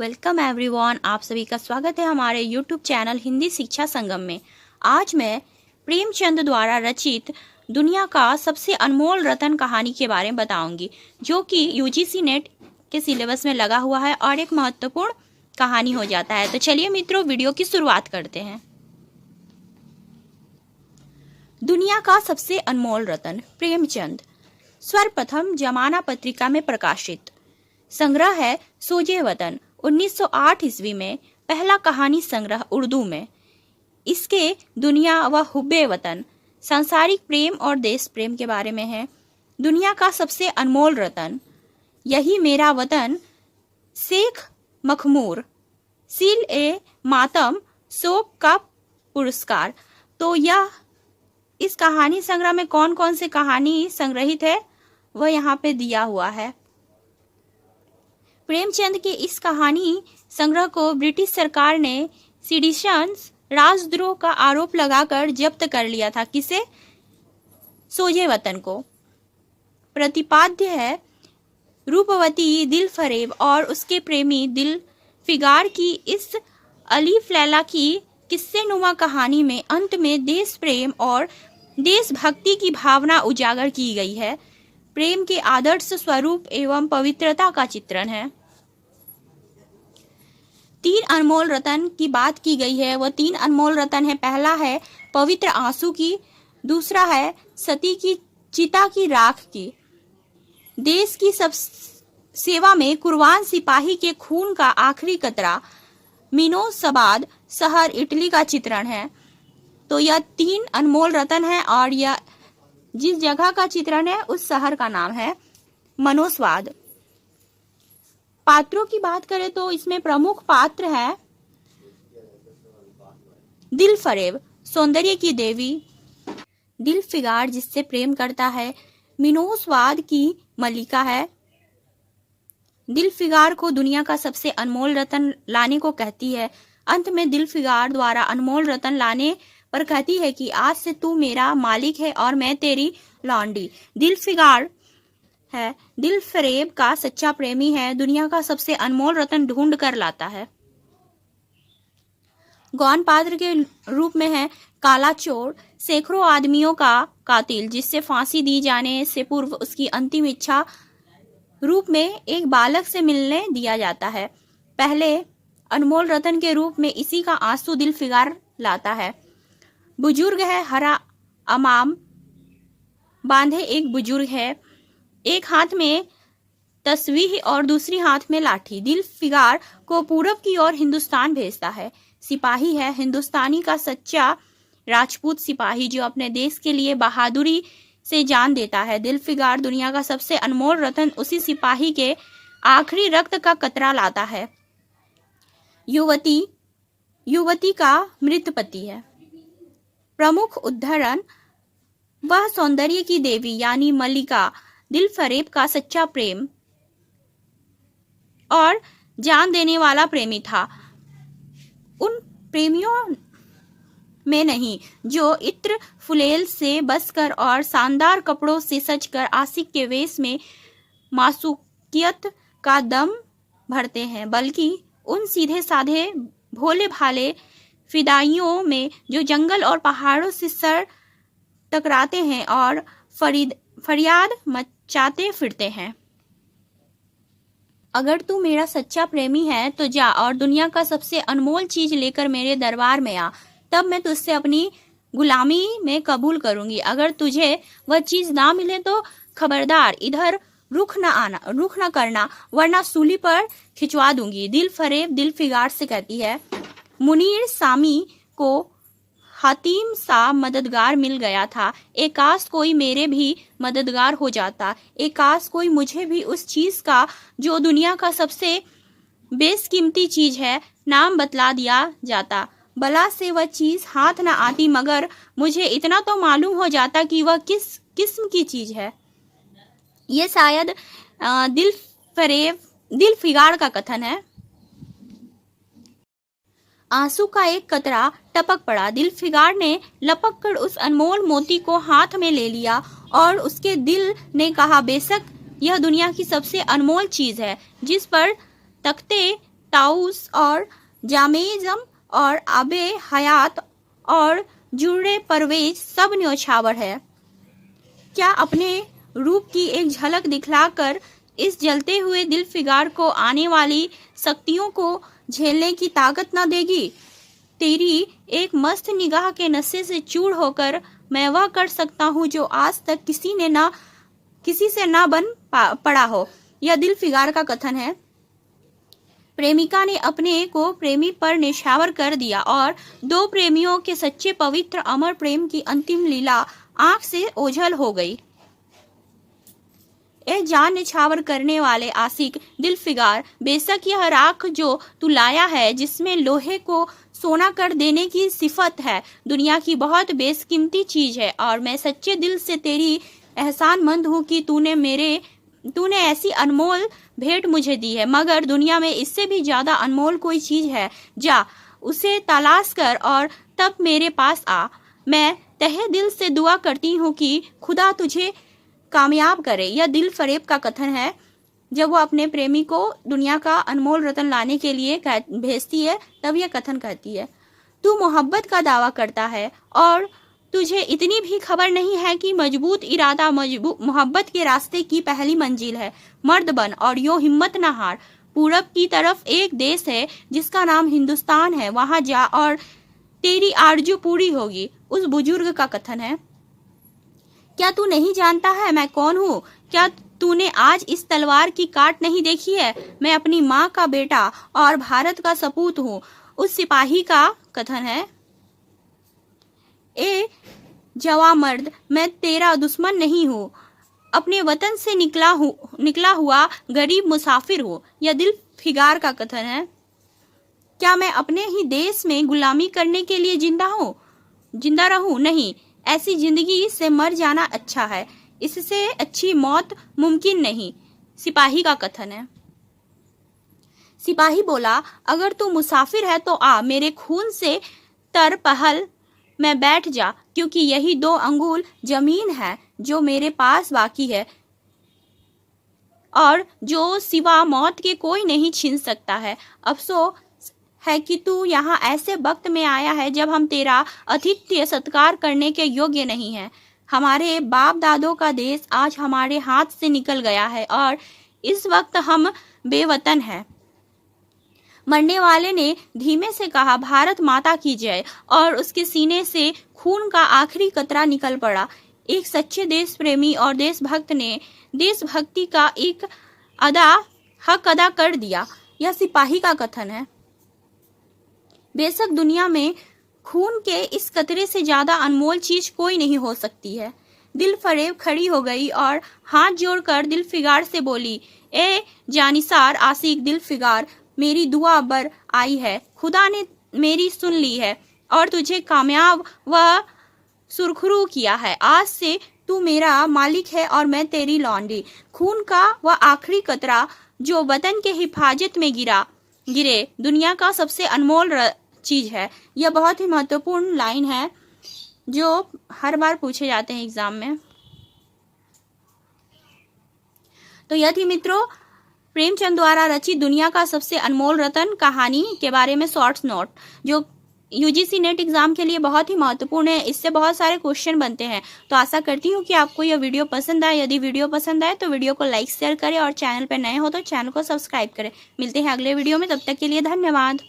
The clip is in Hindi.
वेलकम एवरीवन, आप सभी का स्वागत है हमारे यूट्यूब चैनल हिंदी शिक्षा संगम में। आज मैं प्रेमचंद द्वारा रचित दुनिया का सबसे अनमोल रतन कहानी के बारे में बताऊंगी, जो कि यूजीसी नेट के सिलेबस में लगा हुआ है और एक महत्वपूर्ण कहानी हो जाता है। तो चलिए मित्रों, वीडियो की शुरुआत करते हैं। दुनिया का सबसे अनमोल रतन, प्रेमचंद। सर्वप्रथम जमाना पत्रिका में प्रकाशित संग्रह है सोजे वतन। 1908 ईस्वी में पहला कहानी संग्रह उर्दू में। इसके दुनिया व हुब्बे वतन, सांसारिक प्रेम और देश प्रेम के बारे में है। दुनिया का सबसे अनमोल रतन, यही मेरा वतन, शेख मखमूर, सील ए मातम, शोक का पुरस्कार। तो यह इस कहानी संग्रह में कौन कौन से कहानी संग्रहित है वह यहाँ पे दिया हुआ है। प्रेमचंद के इस कहानी संग्रह को ब्रिटिश सरकार ने सिडिशंस, राजद्रोह का आरोप लगाकर जब्त कर लिया था। किसे? सोजे वतन को। प्रतिपाद्य है रूपवती दिलफरेब और उसके प्रेमी दिल फिगार की इस अलीफ लैला की किस्से नुमा कहानी में अंत में देश प्रेम और देशभक्ति की भावना उजागर की गई है। प्रेम के आदर्श स्वरूप एवं पवित्रता का चित्रण है। 3 अनमोल रतन की बात की गई है। वह 3 अनमोल रतन है। पहला है पवित्र आंसू की, दूसरा है सती की चिता की राख की, देश की सब सेवा में कुर्बान सिपाही के खून का आखिरी कतरा, मीनोसबाद शहर इटली का चित्रण है। तो यह 3 अनमोल रतन है और यह जिस जगह का चित्रण है उस शहर का नाम है मनोस्वाद। पात्रों की बात करें तो इसमें प्रमुख पात्र है दिलफरेब, सौंदर्य की देवी, दिलफिगार जिससे प्रेम करता है, मिनोस्वाद की मलिका है। दिलफिगार को दुनिया का सबसे अनमोल रतन लाने को कहती है। अंत में दिलफिगार द्वारा अनमोल रतन लाने पर कहती है कि आज से तू मेरा मालिक है और मैं तेरी लौंडी। दिलफिगार है दिलफरेब का सच्चा प्रेमी है, दुनिया का सबसे अनमोल रतन ढूंढ कर लाता है। गौण पात्र के रूप में है काला चोर, सैकड़ों आदमियों का कातिल, जिससे फांसी दी जाने से पूर्व उसकी अंतिम इच्छा रूप में एक बालक से मिलने दिया जाता है। पहले अनमोल रतन के रूप में इसी का आंसू दिलफिगार लाता है। बुजुर्ग है हरा अमाम बांधे एक बुजुर्ग है, एक हाथ में तस्वीर और दूसरी हाथ में लाठी। दिलफिगार को पूरब की ओर हिंदुस्तान भेजता है। सिपाही है हिंदुस्तानी का सच्चा राजपूत सिपाही, जो अपने देश के लिए बहादुरी से जान देता है। दिलफिगार दुनिया का सबसे अनमोल रतन उसी सिपाही के आखिरी रक्त का कतरा लाता है। युवती का मृत पति है। प्रमुख उदाहरण वह सौंदर्य की देवी यानी मलिका, दिलफरेब का सच्चा प्रेम और जान देने वाला प्रेमी था। उन प्रेमियों में नहीं जो इत्र फुलेल से बसकर और शानदार कपड़ों से सजकर आशिक के वेश में मासूकियत का दम भरते हैं, बल्कि उन सीधे साधे भोले भाले फिदाइयों में जो जंगल और पहाड़ों से सर टकराते हैं और फरियाद मचाते फिरते हैं। अगर तू मेरा सच्चा प्रेमी है तो जा और दुनिया का सबसे अनमोल चीज लेकर मेरे दरबार में आ, तब मैं तुझसे अपनी गुलामी में कबूल करूंगी। अगर तुझे वह चीज ना मिले तो खबरदार इधर रुख न करना, वरना सूली पर खिंचवा दूंगी। दिलफरेब दिलफिगार से कहती है, मुनीर सामी को हातिम सा मददगार मिल गया था, एकाश कोई मेरे भी मददगार हो जाता, एकाश कोई मुझे भी उस चीज का जो दुनिया का सबसे बेशकीमती चीज है नाम बतला दिया जाता। बला से वह चीज हाथ न आती, मगर मुझे इतना तो मालूम हो जाता कि वह किस किस्म की चीज है। ये शायद दिलफिगार का कथन है। आंसू का एक कतरा टपक पड़ा। दिलफिगार ने लपक कर उस अनमोल मोती को हाथ में ले लिया और उसके दिल ने कहा, बेशक यह दुनिया की सबसे अनमोल चीज है, जिस पर तख्ते ताउस और जामेजम और आबे हयात और जुर्रे परवेज सब न्यौछावर है। क्या अपने रूप की एक झलक दिखलाकर इस जलते हुए दिल फिगार को आने वाली शक्तियों को झेलने की ताकत न देगी? तेरी एक मस्त निगाह के नशे से चूर होकर मैं वह कर सकता हूँ जो आज तक किसी से ना बन पड़ा हो। यह दिल फिगार का कथन है। प्रेमिका ने अपने को प्रेमी पर निछावर कर दिया और दो प्रेमियों के सच्चे पवित्र अमर प्रेम की अंतिम लीला आंख से ओझल हो गई। ए जान निछावर करने वाले आशिक दिल फिगार, बेशक यह राख जो तू लाया है, जिसमें लोहे को सोना कर देने की सिफत है, दुनिया की बहुत बेशकीमती चीज है और मैं सच्चे दिल से तेरी एहसानमंद हूँ कि तूने ऐसी अनमोल भेंट मुझे दी है। मगर दुनिया में इससे भी ज्यादा अनमोल कोई चीज है। जा उसे तलाश कर और तब मेरे पास आ। मैं तहे दिल से दुआ करती हूँ कि खुदा तुझे कामयाब करे। यह दिल फरेब का कथन है। जब वो अपने प्रेमी को दुनिया का अनमोल रतन लाने के लिए भेजती है, तब यह कथन कहती है, तू मोहब्बत का दावा करता है और तुझे इतनी भी खबर नहीं है कि मजबूत इरादा मोहब्बत के रास्ते की पहली मंजिल है। मर्द बन और यो हिम्मत न हार। पूरब की तरफ एक देश है जिसका नाम हिंदुस्तान है, वहां जा और तेरी आरजू पूरी होगी। उस बुजुर्ग का कथन है। क्या तू नहीं जानता है मैं कौन हूँ? क्या तूने आज इस तलवार की काट नहीं देखी है? मैं अपनी माँ का बेटा और भारत का सपूत हूँ। उस सिपाही का कथन है। ए जवा मर्द, मैं तेरा दुश्मन नहीं हूँ, अपने वतन से निकला हुआ गरीब मुसाफिर हूँ। यह दिल फिगार का कथन है। क्या मैं अपने ही देश में गुलामी करने के लिए जिंदा रहूं? नहीं, ऐसी जिंदगी से मर जाना अच्छा है, इससे अच्छी मौत मुमकिन नहीं। सिपाही का कथन है। सिपाही बोला, अगर तू मुसाफिर है तो आ, मेरे खून से तर पहल मैं बैठ जा, क्योंकि यही 2 अंगुल जमीन है जो मेरे पास बाकी है और जो सिवा मौत के कोई नहीं छीन सकता है। अफसोस है कि तू यहाँ ऐसे वक्त में आया है जब हम तेरा आतिथ्य सत्कार करने के योग्य नहीं हैं। हमारे बाप दादों का देश आज हमारे हाथ से निकल गया है और इस वक्त हम बेवतन हैं। मरने वाले ने धीमे से कहा, भारत माता की जय, और उसके सीने से खून का आखिरी कतरा निकल पड़ा। एक सच्चे देश प्रेमी और देशभक्त ने देशभक्ति का एक हक अदा कर दिया। यह सिपाही का कथन है। बेशक दुनिया में खून के इस कतरे से ज्यादा अनमोल चीज कोई नहीं हो सकती है। दिल फरेब खड़ी हो गई और हाथ जोड़कर दिल फिगार से बोली, ए जानिसार आशिक दिल फिगार, मेरी दुआ बर आई है, खुदा ने मेरी सुन ली है और तुझे कामयाब व सुरखरू किया है। आज से तू मेरा मालिक है और मैं तेरी लौंडी। खून का वह आखिरी कतरा जो वतन के हिफाजत में गिरे दुनिया का सबसे अनमोल चीज है। यह बहुत ही महत्वपूर्ण लाइन है जो हर बार पूछे जाते हैं एग्जाम में। तो यह थी मित्रों प्रेमचंद द्वारा रचित दुनिया का सबसे अनमोल रतन कहानी के बारे में शॉर्ट्स नोट, जो यूजीसी नेट एग्जाम के लिए बहुत ही महत्वपूर्ण है। इससे बहुत सारे क्वेश्चन बनते हैं। तो आशा करती हूँ कि आपको यह वीडियो पसंद आए। यदि वीडियो पसंद आए तो वीडियो को लाइक शेयर करें और चैनल पर नए हो तो चैनल को सब्सक्राइब करें। मिलते हैं अगले वीडियो में, तब तक के लिए धन्यवाद।